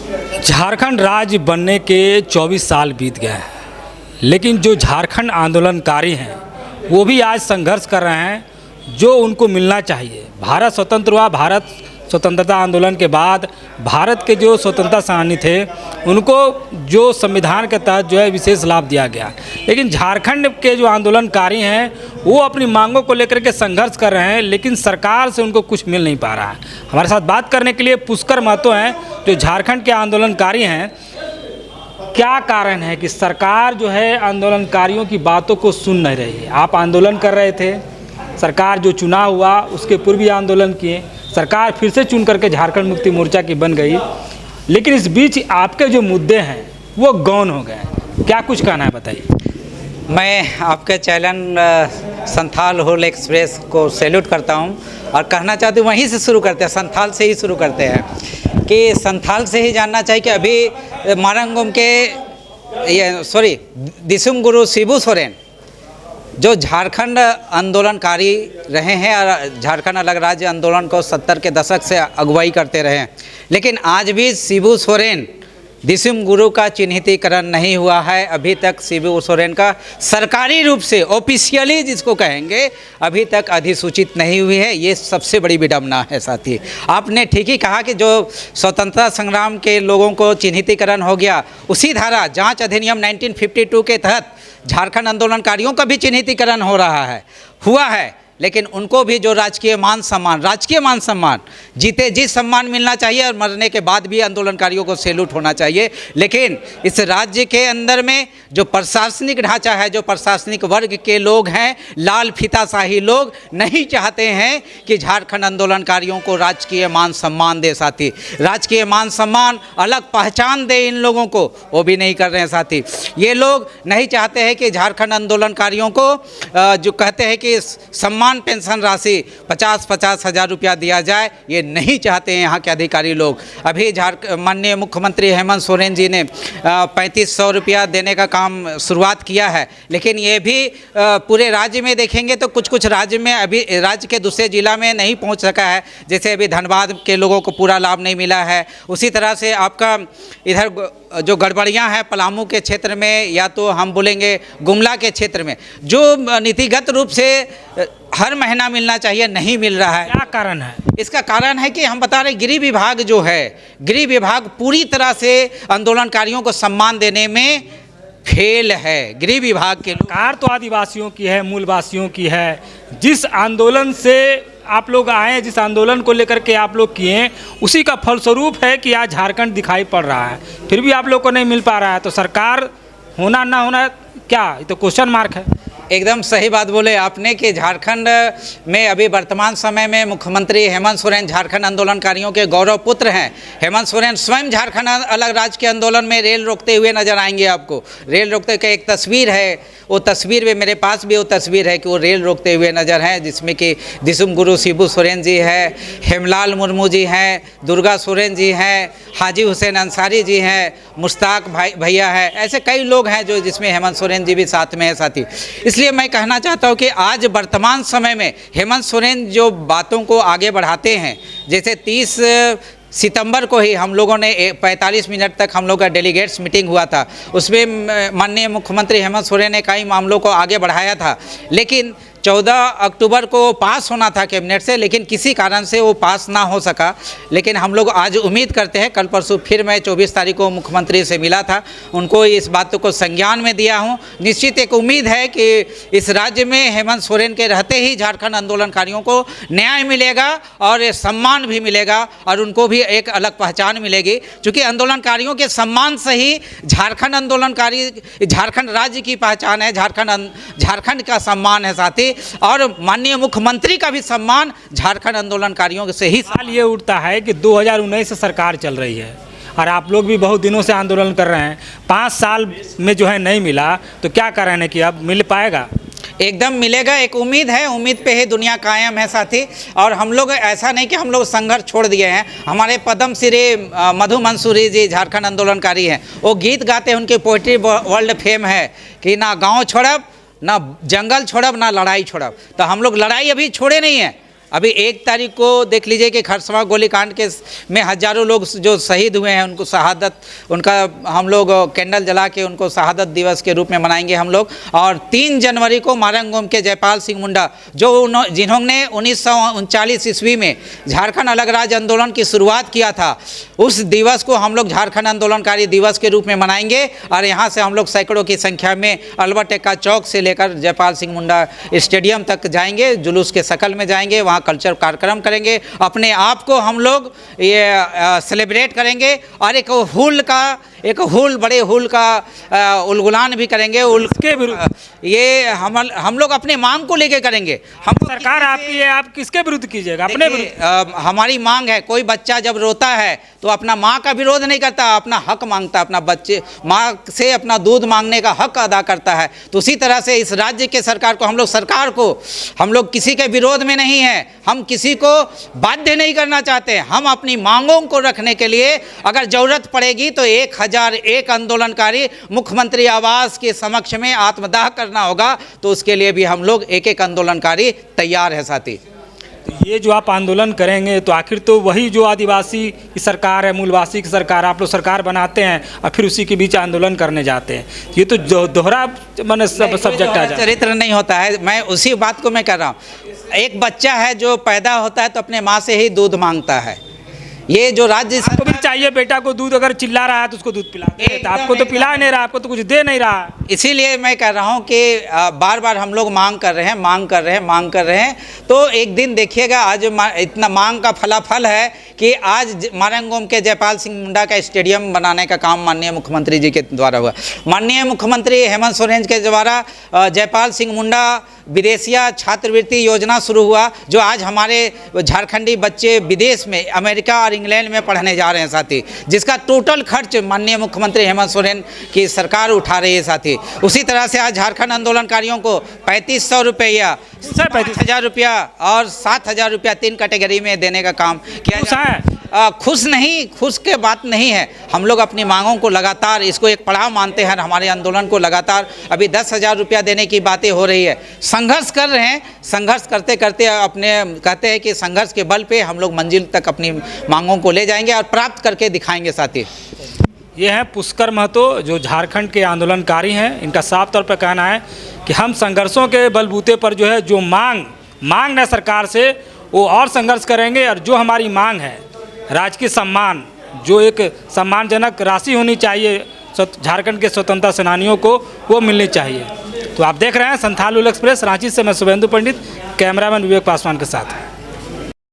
झारखंड राज्य बनने के 24 साल बीत गए हैं, लेकिन जो झारखंड आंदोलनकारी हैं वो भी आज संघर्ष कर रहे हैं जो उनको मिलना चाहिए। भारत स्वतंत्र हुआ, भारत स्वतंत्रता आंदोलन के बाद भारत के जो स्वतंत्रता सेनानी थे उनको जो संविधान के तहत जो है विशेष लाभ दिया गया, लेकिन झारखंड के जो आंदोलनकारी हैं वो अपनी मांगों को लेकर के संघर्ष कर रहे हैं, लेकिन सरकार से उनको कुछ मिल नहीं पा रहा है। हमारे साथ बात करने के लिए पुष्कर महतो हैं जो झारखंड के आंदोलनकारी हैं। क्या कारण है कि सरकार जो है आंदोलनकारियों की बातों को सुन नहीं रही है? आप आंदोलन कर रहे थे, सरकार जो चुनाव हुआ उसके पूर्व भी आंदोलन किए, सरकार फिर से चुन करके झारखंड मुक्ति मोर्चा की बन गई, लेकिन इस बीच आपके जो मुद्दे हैं वो गौन हो गए। क्या कुछ कहना है बताइए। मैं आपके चैनल संथाल होल एक्सप्रेस को सैल्यूट करता हूं और कहना चाहती हूँ वहीं से शुरू करते हैं, संथाल से ही शुरू करते हैं कि संथाल से ही जानना चाहिए कि अभी मारंगुम के दिसुम गुरु शिबू सोरेन जो झारखंड आंदोलनकारी रहे हैं और झारखंड अलग राज्य आंदोलन को 70 के दशक से अगुवाई करते रहे हैं, लेकिन आज भी शिबू सोरेन दिसुम गुरु का चिन्हितीकरण नहीं हुआ है। अभी तक शिबू सोरेन का सरकारी रूप से ऑफिशियली जिसको कहेंगे अभी तक अधिसूचित नहीं हुई है। ये सबसे बड़ी विडंबना है। साथी आपने ठीक ही कहा कि जो स्वतंत्रता संग्राम के लोगों को चिन्हितीकरण हो गया, उसी धारा जांच अधिनियम 1952 के तहत झारखंड आंदोलनकारियों का भी चिन्हितीकरण हो रहा है, हुआ है, लेकिन उनको भी जो राजकीय मान सम्मान जीते जी सम्मान मिलना चाहिए और मरने के बाद भी आंदोलनकारियों को सैल्यूट होना चाहिए। लेकिन इस राज्य के अंदर में जो प्रशासनिक ढांचा है, जो प्रशासनिक वर्ग के लोग हैं, लाल फीताशाही लोग नहीं चाहते हैं कि झारखंड आंदोलनकारियों को राजकीय मान सम्मान दे। साथी राजकीय मान सम्मान, अलग पहचान दे इन लोगों को, वो भी नहीं कर रहे हैं। साथी ये लोग नहीं चाहते हैं कि झारखंड आंदोलनकारियों को जो कहते हैं कि सम्मान पेंशन राशि 50-50 हज़ार रुपया दिया जाए, ये नहीं चाहते हैं यहाँ के अधिकारी लोग। अभी माननीय मुख्यमंत्री हेमंत सोरेन जी ने 3500 रुपया देने का काम शुरुआत किया है, लेकिन ये भी पूरे राज्य में देखेंगे तो कुछ राज्य में अभी राज्य के दूसरे जिला में नहीं पहुँच सका है। जैसे अभी धनबाद के लोगों को पूरा लाभ नहीं मिला है, उसी तरह से आपका इधर जो गड़बड़ियाँ हैं पलामू के क्षेत्र में या तो हम बोलेंगे गुमला के क्षेत्र में जो नीतिगत रूप से हर महीना मिलना चाहिए नहीं मिल रहा है। क्या कारण है? इसका कारण है कि हम बता रहे गृह विभाग जो है, गृह विभाग पूरी तरह से आंदोलनकारियों को सम्मान देने में फेल है। गृह विभाग के सरकार तो आदिवासियों की है, मूलवासियों की है। जिस आंदोलन से आप लोग आए, जिस आंदोलन को लेकर के आप लोग किए, उसी का फलस्वरूप है कि आज झारखंड दिखाई पड़ रहा है, फिर भी आप लोग को नहीं मिल पा रहा है। तो सरकार होना ना होना क्या, ये तो क्वेश्चन मार्क है। एकदम सही बात बोले आपने कि झारखंड में अभी वर्तमान समय में मुख्यमंत्री हेमंत सोरेन झारखंड आंदोलनकारियों के गौरव पुत्र हैं। हेमंत सोरेन स्वयं झारखंड अलग राज्य के आंदोलन में रेल रोकते हुए नजर आएंगे। आपको रेल रोकते का एक तस्वीर है, वो तस्वीर में मेरे पास भी वो तस्वीर है कि वो रेल रोकते हुए नजर हैं, जिसमें कि दिसुम गुरु शिबू सोरेन जी है, हेमलाल मुर्मू जी हैं, दुर्गा सोरेन जी हैं, हाजी हुसैन अंसारी जी हैं, मुश्ताक भैया है, ऐसे कई लोग हैं जो जिसमें हेमंत सोरेन जी भी साथ में है। साथी इसलिए मैं कहना चाहता हूं कि आज वर्तमान समय में हेमंत सोरेन जो बातों को आगे बढ़ाते हैं, जैसे 30 सितंबर को ही हम लोगों ने 45 मिनट तक हम लोग का डेलीगेट्स मीटिंग हुआ था, उसमें माननीय मुख्यमंत्री हेमंत सोरेन ने कई मामलों को आगे बढ़ाया था, लेकिन 14 अक्टूबर को पास होना था कैबिनेट से, लेकिन किसी कारण से वो पास ना हो सका। लेकिन हम लोग आज उम्मीद करते हैं, कल परसों फिर मैं 24 तारीख को मुख्यमंत्री से मिला था, उनको इस बात को संज्ञान में दिया हूं। निश्चित एक उम्मीद है कि इस राज्य में हेमंत सोरेन के रहते ही झारखंड आंदोलनकारियों को न्याय मिलेगा और सम्मान भी मिलेगा और उनको भी एक अलग पहचान मिलेगी, क्योंकि आंदोलनकारियों के सम्मान से ही झारखंड राज्य की पहचान है, झारखंड का सम्मान है। साथी और माननीय मुख्यमंत्री का भी सम्मान झारखंड आंदोलनकारियों से ही। सवाल ये उठता है कि 2019 से सरकार चल रही है और आप लोग भी बहुत दिनों से आंदोलन कर रहे हैं, 5 साल में जो है नहीं मिला, तो क्या कारण है कि अब मिल पाएगा? एकदम मिलेगा, एक उम्मीद है, उम्मीद पे ही दुनिया कायम है। साथी और हम लोग ऐसा नहीं कि हम लोग संघर्ष छोड़ दिए हैं। हमारे पद्म श्री मधु मंसूरी जी झारखंड आंदोलनकारी हैं, वो गीत गाते हैं, उनकी पोइट्री वर्ल्ड फेम है कि ना गांव छोड़ब, ना जंगल छोड़ब, ना लड़ाई छोड़ब। तो हम लोग लड़ाई अभी छोड़े नहीं हैं, अभी 1 तारीख को देख लीजिए कि खरसवां गोलीकांड के में हजारों लोग जो शहीद हुए हैं उनको शहादत, उनका हम लोग कैंडल जला के उनको शहादत दिवस के रूप में मनाएंगे हम लोग। और 3 जनवरी को मारंगोम के जयपाल सिंह मुंडा जिन्होंने 1939 ईस्वी में झारखंड अलग राज्य आंदोलन की शुरुआत किया था, उस दिवस को हम लोग झारखंड आंदोलनकारी दिवस के रूप में मनाएंगे। और यहाँ से हम लोग सैकड़ों की संख्या में अल्बर्ट एक्का चौक से लेकर जयपाल सिंह मुंडा स्टेडियम तक जाएंगे, जुलूस के शक्ल में जाएंगे, वहाँ कल्चर कार्यक्रम करेंगे, अपने आप को हम लोग ये सेलिब्रेट करेंगे। और एक बड़े हुल का उलगुलान भी करेंगे। उसके विरुद्ध ये हम लोग अपने मांग को लेके करेंगे। हम सरकार आपकी है, आप किसके विरुद्ध कीजिएगा? अपने विरुद्ध। हमारी मांग है, कोई बच्चा जब रोता है तो अपना माँ का विरोध नहीं करता, अपना हक मांगता, अपना बच्चे माँ से अपना दूध मांगने का हक अदा करता है। तो उसी तरह से इस राज्य के सरकार को हम लोग किसी के विरोध में नहीं है, हम किसी को बाध्य नहीं करना चाहते। हम अपनी मांगों को रखने के लिए अगर जरूरत पड़ेगी तो 1001 आंदोलनकारी मुख्यमंत्री आवास के समक्ष में आत्मदाह करना होगा, तो उसके लिए भी हम लोग एक आंदोलनकारी तैयार है साथी। ये जो आप आंदोलन करेंगे तो आखिर तो वही जो आदिवासी की सरकार है, मूलवासी की सरकार, आप लोग सरकार बनाते हैं और फिर उसी के बीच आंदोलन करने जाते हैं। ये तो दोहरा मैंने सब्जेक्ट आ जाता है। चरित्र नहीं होता है। मैं उसी बात को मैं कर रहा हूँ। एक बच्चा है जो पैदा होता है तो अपने माँ से ही दूध मांगता है। ये जो राज्य आपको भी चाहिए बेटा को दूध, अगर चिल्ला रहा है तो उसको दूध पिला दे, तो आपको तो पिला नहीं रहा, आपको तो कुछ दे नहीं रहा। इसीलिए मैं कह रहा हूँ कि बार बार हम लोग मांग कर रहे हैं। तो एक दिन देखिएगा, आज इतना मांग का फलाफल है कि आज मारंगोम के जयपाल सिंह मुंडा का स्टेडियम बनाने का काम माननीय मुख्यमंत्री जी के द्वारा हुआ। माननीय मुख्यमंत्री हेमंत सोरेन के द्वारा जयपाल सिंह मुंडा विदेशिया छात्रवृत्ति योजना शुरू हुआ, जो आज हमारे झारखंडी बच्चे विदेश में अमेरिका और इंग्लैंड में पढ़ने जा रहे हैं साथी, जिसका टोटल खर्च माननीय मुख्यमंत्री हेमंत सोरेन की सरकार उठा रही है साथी। उसी तरह से आज झारखंड आंदोलनकारियों को 3500 रुपया, 35,000 रुपया और 7,000 रुपया 3 कैटेगरी में देने का काम किया जा रहा है। खुश के बात नहीं है। हम लोग अपनी मांगों को लगातार, इसको एक पड़ाव मानते हैं हमारे आंदोलन को। लगातार अभी 10,000 रुपया देने की बातें हो रही है। संघर्ष कर रहे हैं, संघर्ष करते करते अपने कहते हैं कि संघर्ष के बल पे हम लोग मंजिल तक अपनी मांगों को ले जाएंगे और प्राप्त करके दिखाएंगे साथी। ये हैं पुष्कर महतो, जो झारखंड के आंदोलनकारी हैं। इनका साफ तौर पर कहना है कि हम संघर्षों के बलबूते पर जो है जो मांग है सरकार से, वो और संघर्ष करेंगे। और जो हमारी मांग है राजकीय सम्मान, जो एक सम्मानजनक राशि होनी चाहिए झारखंड के स्वतंत्रता सेनानियों को, वो मिलनी चाहिए। तो आप देख रहे हैं संथाल एक्सप्रेस रांची से मैं शुभेंदु पंडित, कैमरामैन विवेक पासवान के साथ।